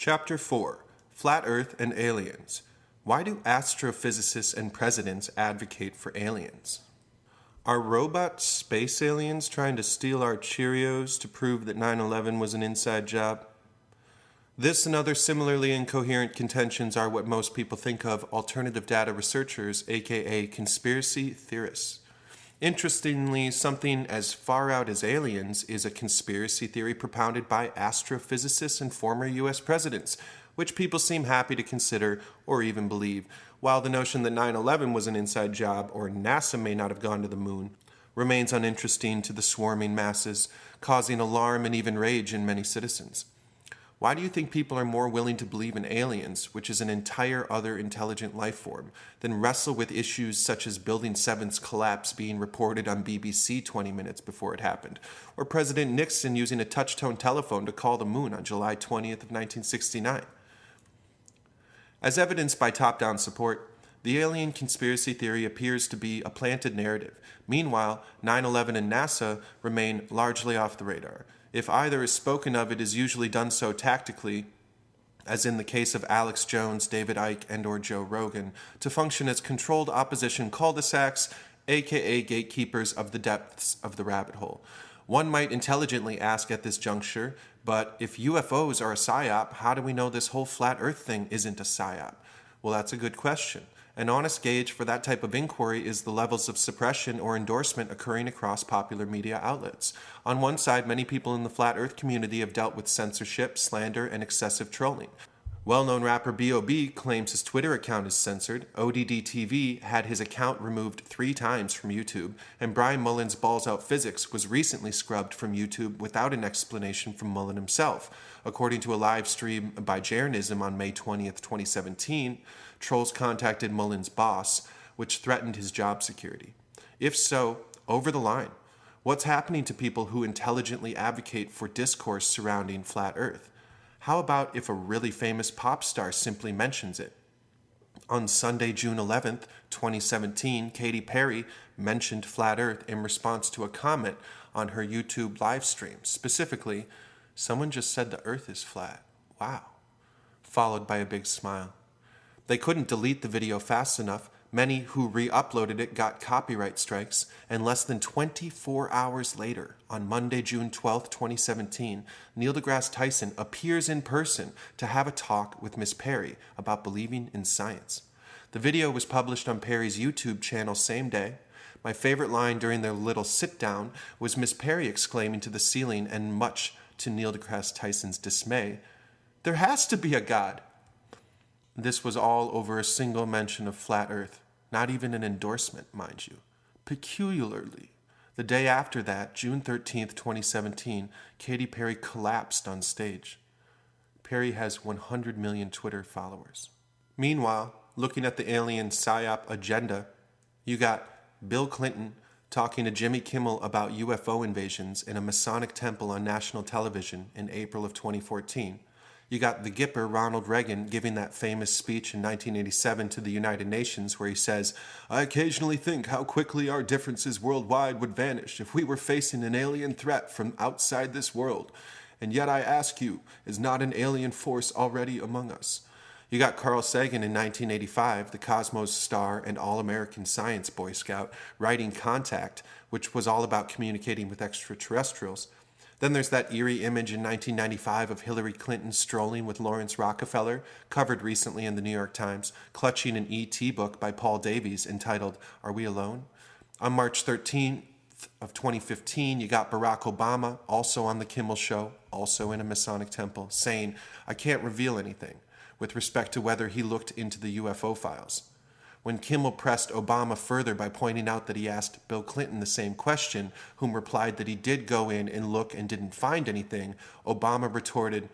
Chapter 4: Flat Earth and Aliens. Why do astrophysicists and presidents advocate for aliens? Are robot space aliens trying to steal our Cheerios to prove that 9/11 was an inside job? This and other similarly incoherent contentions are what most people think of alternative data researchers, aka conspiracy theorists. Interestingly, something as far out as aliens is a conspiracy theory propounded by astrophysicists and former US presidents, which people seem happy to consider or even believe, while the notion that 9/11 was an inside job or NASA may not have gone to the moon remains uninteresting to the swarming masses, causing alarm and even rage in many citizens. Why do you think people are more willing to believe in aliens, which is an entire other intelligent life form, than wrestle with issues such as Building 7's collapse being reported on BBC 20 minutes before it happened, or President Nixon using a touch-tone telephone to call the moon on July 20th of 1969? As evidenced by top-down support, the alien conspiracy theory appears to be a planted narrative. Meanwhile, 9/11 and NASA remain largely off the radar. If either is spoken of, it is usually done so tactically, as in the case of Alex Jones, David Icke, and/or Joe Rogan, to function as controlled opposition cul-de-sacs, aka gatekeepers of the depths of the rabbit hole. One might intelligently ask at this juncture, but if UFOs are a psyop, how do we know this whole flat earth thing isn't a psyop? Well, that's a good question. An honest gauge for that type of inquiry is the levels of suppression or endorsement occurring across popular media outlets. On one side, many people in the flat earth community have dealt with censorship, slander, and excessive trolling. Well-known rapper B.O.B. claims his Twitter account is censored, ODD-TV had his account removed 3 times from YouTube, and Brian Mullen's Balls Out Physics was recently scrubbed from YouTube without an explanation from Mullen himself. According to a live stream by Jeranism on May 20th, 2017, trolls contacted Mullen's boss, which threatened his job security. If so, over the line. What's happening to people who intelligently advocate for discourse surrounding flat Earth? How about if a really famous pop star simply mentions it? On Sunday, June 11th, 2017, Katy Perry mentioned flat Earth in response to a comment on her YouTube live stream. Specifically, "Someone just said the Earth is flat. Wow." Followed by a big smile. They couldn't delete the video fast enough. Many who re-uploaded it got copyright strikes, and less than 24 hours later, on Monday, June 12, 2017, Neil deGrasse Tyson appears in person to have a talk with Miss Perry about believing in science. The video was published on Perry's YouTube channel same day. My favorite line during their little sit-down was Miss Perry exclaiming to the ceiling, and much to Neil deGrasse Tyson's dismay, "There has to be a God." This was all over a single mention of flat Earth, not even an endorsement, mind you. Peculiarly, the day after that, June 13th, 2017, Katy Perry collapsed on stage. Perry has 100 million Twitter followers. Meanwhile, looking at the alien PSYOP agenda, you got Bill Clinton talking to Jimmy Kimmel about UFO invasions in a Masonic temple on national television in April of 2014. You got the Gipper Ronald Reagan giving that famous speech in 1987 to the United Nations where he says, "I occasionally think how quickly our differences worldwide would vanish if we were facing an alien threat from outside this world. And yet I ask you, is not an alien force already among us?" You got Carl Sagan in 1985, the Cosmos star and all-American science Boy Scout, writing Contact, which was all about communicating with extraterrestrials. Then there's that eerie image in 1995 of Hillary Clinton strolling with Lawrence Rockefeller, covered recently in the New York Times, clutching an E.T. book by Paul Davies entitled, "Are We Alone?" On March 13th of 2015, you got Barack Obama, also on The Kimmel Show, also in a Masonic temple, saying, "I can't reveal anything," with respect to whether he looked into the UFO files. When Kimmel pressed Obama further by pointing out that he asked Bill Clinton the same question, whom replied that he did go in and look and didn't find anything, Obama retorted,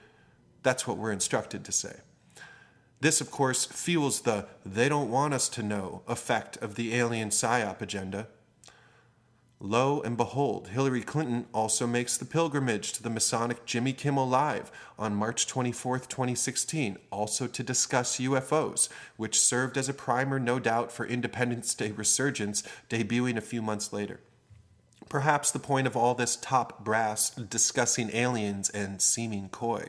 "That's what we're instructed to say." This, of course, fuels the "they don't want us to know" effect of the alien PSYOP agenda. Lo and behold, Hillary Clinton also makes the pilgrimage to the Masonic Jimmy Kimmel Live on March 24th, 2016, also to discuss UFOs, which served as a primer, no doubt, for Independence Day resurgence, debuting a few months later. Perhaps the point of all this top brass discussing aliens and seeming coy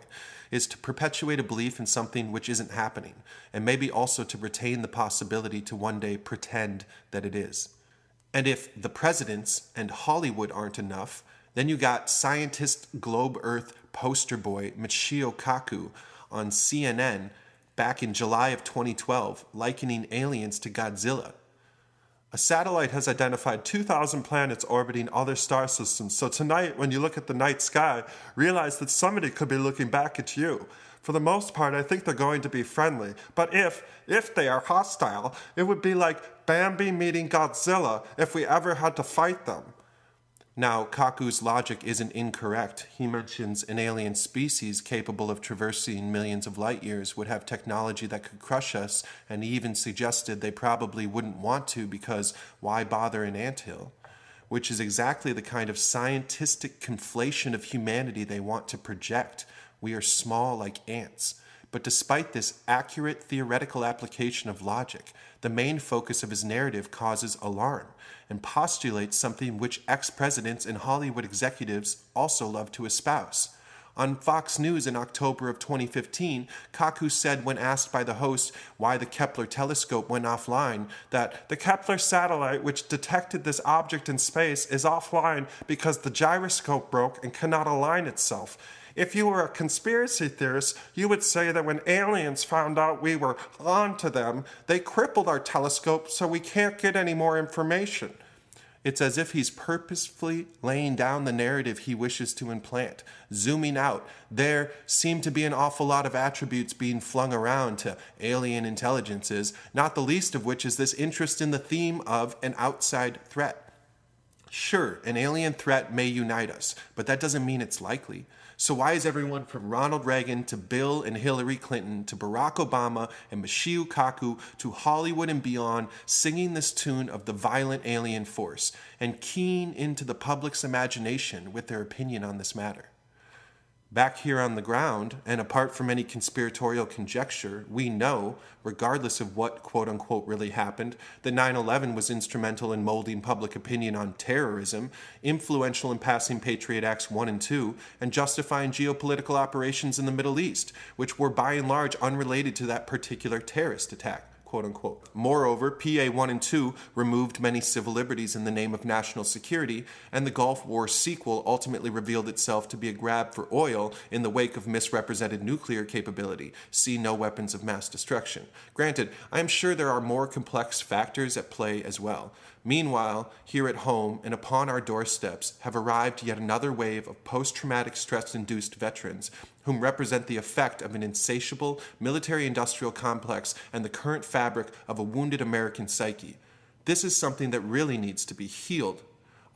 is to perpetuate a belief in something which isn't happening, and maybe also to retain the possibility to one day pretend that it is. And if the presidents and Hollywood aren't enough, then you got scientist Globe Earth poster boy Michio Kaku on CNN back in July of 2012 likening aliens to Godzilla. A satellite has identified 2,000 planets orbiting other star systems, so tonight when you look at the night sky, realize that somebody could be looking back at you. For the most part, I think they're going to be friendly, but if they are hostile, it would be like Bambi meeting Godzilla if we ever had to fight them. Now, Kaku's logic isn't incorrect. He mentions an alien species capable of traversing millions of light years would have technology that could crush us, and he even suggested they probably wouldn't want to because why bother an anthill? Which is exactly the kind of scientific conflation of humanity they want to project. We are small like ants. But despite this accurate theoretical application of logic, the main focus of his narrative causes alarm and postulates something which ex-presidents and Hollywood executives also love to espouse. On Fox News in October of 2015, Kaku said when asked by the host why the Kepler telescope went offline that the Kepler satellite which detected this object in space is offline because the gyroscope broke and cannot align itself. If you were a conspiracy theorist, you would say that when aliens found out we were on to them, they crippled our telescope so we can't get any more information. It's as if he's purposefully laying down the narrative he wishes to implant. Zooming out, there seem to be an awful lot of attributes being flung around to alien intelligences, not the least of which is this interest in the theme of an outside threat. Sure, an alien threat may unite us, but that doesn't mean it's likely. So why is everyone from Ronald Reagan to Bill and Hillary Clinton to Barack Obama and Michio Kaku to Hollywood and beyond singing this tune of the violent alien force and keying into the public's imagination with their opinion on this matter? Back here on the ground, and apart from any conspiratorial conjecture, we know, regardless of what quote-unquote really happened, that 9/11 was instrumental in molding public opinion on terrorism, influential in passing Patriot Acts 1 and 2, and justifying geopolitical operations in the Middle East, which were by and large unrelated to that particular terrorist attack. Quote unquote. Moreover, PA 1 and 2 removed many civil liberties in the name of national security, and the Gulf War sequel ultimately revealed itself to be a grab for oil in the wake of misrepresented nuclear capability. See no weapons of mass destruction. Granted, I am sure there are more complex factors at play as well. Meanwhile, here at home and upon our doorsteps have arrived yet another wave of post-traumatic stress-induced veterans whom represent the effect of an insatiable military-industrial complex and the current fabric of a wounded American psyche. This is something that really needs to be healed.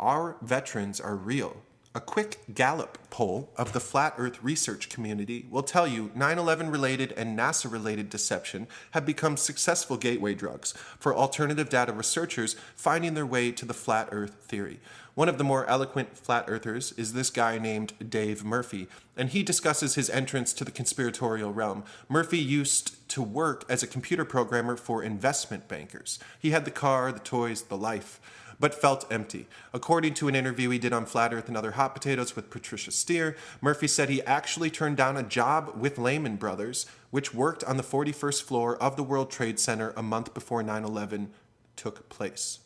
Our veterans are real. A quick Gallup poll of the flat earth research community will tell you 9/11 related and NASA related deception have become successful gateway drugs for alternative data researchers finding their way to the flat earth theory. One of the more eloquent flat earthers is this guy named Dave Murphy, and he discusses his entrance to the conspiratorial realm. Murphy used to work as a computer programmer for investment bankers. He had the car, the toys, the life, but felt empty. According to an interview he did on Flat Earth and Other Hot Potatoes with Patricia Steer, Murphy said he actually turned down a job with Lehman Brothers, which worked on the 41st floor of the World Trade Center a month before 9/11 took place.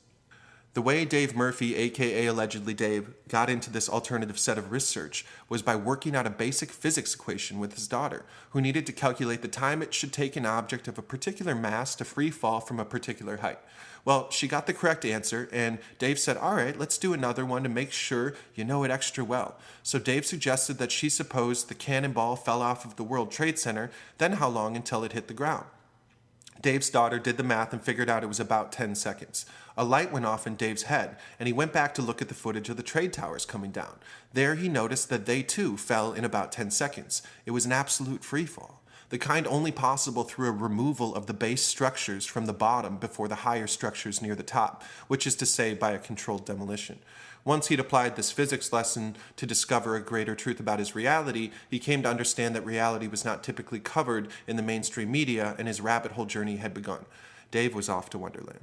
The way Dave Murphy, aka allegedly Dave, got into this alternative set of research was by working out a basic physics equation with his daughter, who needed to calculate the time it should take an object of a particular mass to free fall from a particular height. Well, she got the correct answer, and Dave said, all right, let's do another one to make sure you know it extra well. So Dave suggested that she supposed the cannonball fell off of the World Trade Center, then how long until it hit the ground. Dave's daughter did the math and figured out it was about 10 seconds. A light went off in Dave's head, and he went back to look at the footage of the trade towers coming down. There he noticed that they too fell in about 10 seconds. It was an absolute freefall, the kind only possible through a removal of the base structures from the bottom before the higher structures near the top, which is to say by a controlled demolition. Once he'd applied this physics lesson to discover a greater truth about his reality, he came to understand that reality was not typically covered in the mainstream media, and his rabbit hole journey had begun. Dave was off to Wonderland.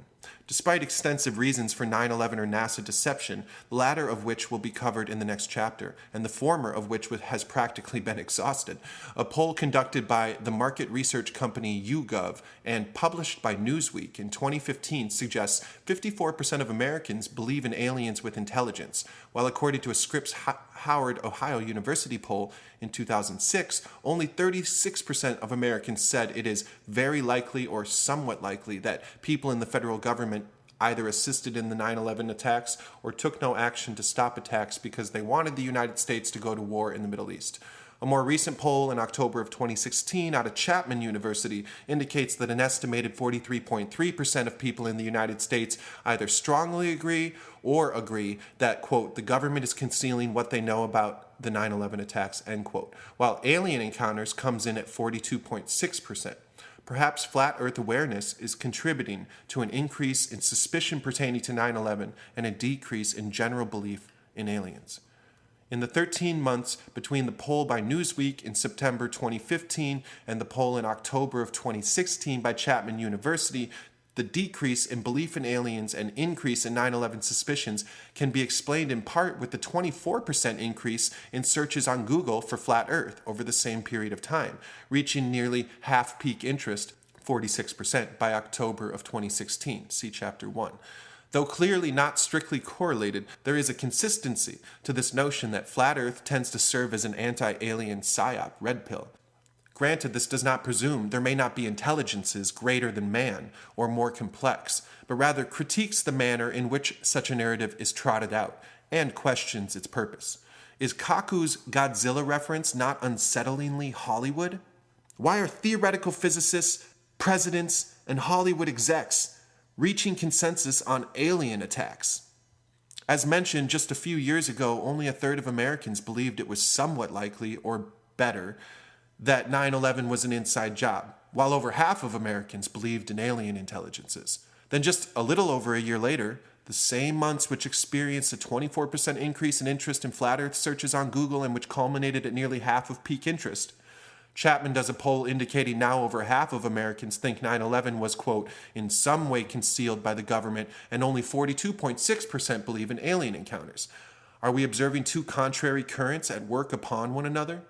Despite extensive reasons for 9/11 or NASA deception, the latter of which will be covered in the next chapter, and the former of which has practically been exhausted, a poll conducted by the market research company YouGov and published by Newsweek in 2015 suggests 54% of Americans believe in aliens with intelligence, while according to a Scripps Howard Ohio University poll in 2006, only 36% of Americans said it is very likely or somewhat likely that people in the federal government either assisted in the 9/11 attacks or took no action to stop attacks because they wanted the United States to go to war in the Middle East. A more recent poll in October of 2016 out of Chapman University indicates that an estimated 43.3% of people in the United States either strongly agree or agree that, quote, the government is concealing what they know about the 9/11 attacks, end quote, while alien encounters comes in at 42.6%. Perhaps flat Earth awareness is contributing to an increase in suspicion pertaining to 9/11 and a decrease in general belief in aliens. In the 13 months between the poll by Newsweek in September 2015 and the poll in October of 2016 by Chapman University, the decrease in belief in aliens and increase in 9/11 suspicions can be explained in part with the 24% increase in searches on Google for flat Earth over the same period of time, reaching nearly half peak interest, 46%, by October of 2016. See Chapter 1. Though clearly not strictly correlated, there is a consistency to this notion that flat Earth tends to serve as an anti-alien psyop, red pill. Granted, this does not presume there may not be intelligences greater than man or more complex, but rather critiques the manner in which such a narrative is trotted out and questions its purpose. Is Kaku's Godzilla reference not unsettlingly Hollywood? Why are theoretical physicists, presidents, and Hollywood execs reaching consensus on alien attacks? As mentioned just a few years ago, only a third of Americans believed it was somewhat likely, or better, that 9/11 was an inside job, while over half of Americans believed in alien intelligences. Then just a little over a year later, the same months which experienced a 24% increase in interest in flat Earth searches on Google and which culminated at nearly half of peak interest, Chapman does a poll indicating now over half of Americans think 9/11 was, quote, in some way concealed by the government, and only 42.6% believe in alien encounters. Are we observing two contrary currents at work upon one another?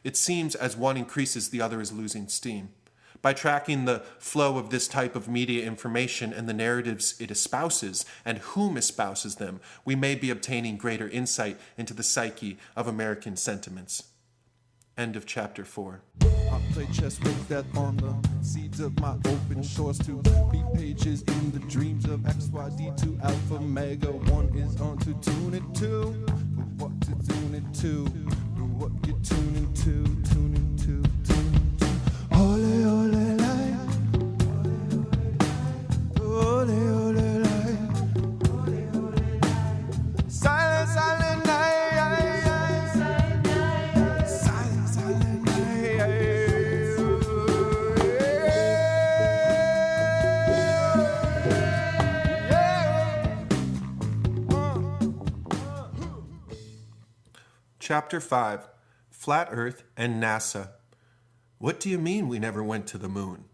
It seems as one increases, the other is losing steam. By tracking the flow of this type of media information and the narratives it espouses and whom espouses them, we may be obtaining greater insight into the psyche of American sentiments. End of chapter 4. I play chess with that on the seeds of my open shores to beat pages in the dreams of XYD to Alpha Mega. One is on to tune it to, what to tune it to, what you tuning to, tuning to, tuning to. Ole ole lai, ole ole lai, silent silent night, silent silent night. Chapter 5. Flat Earth and NASA. What do you mean we never went to the moon?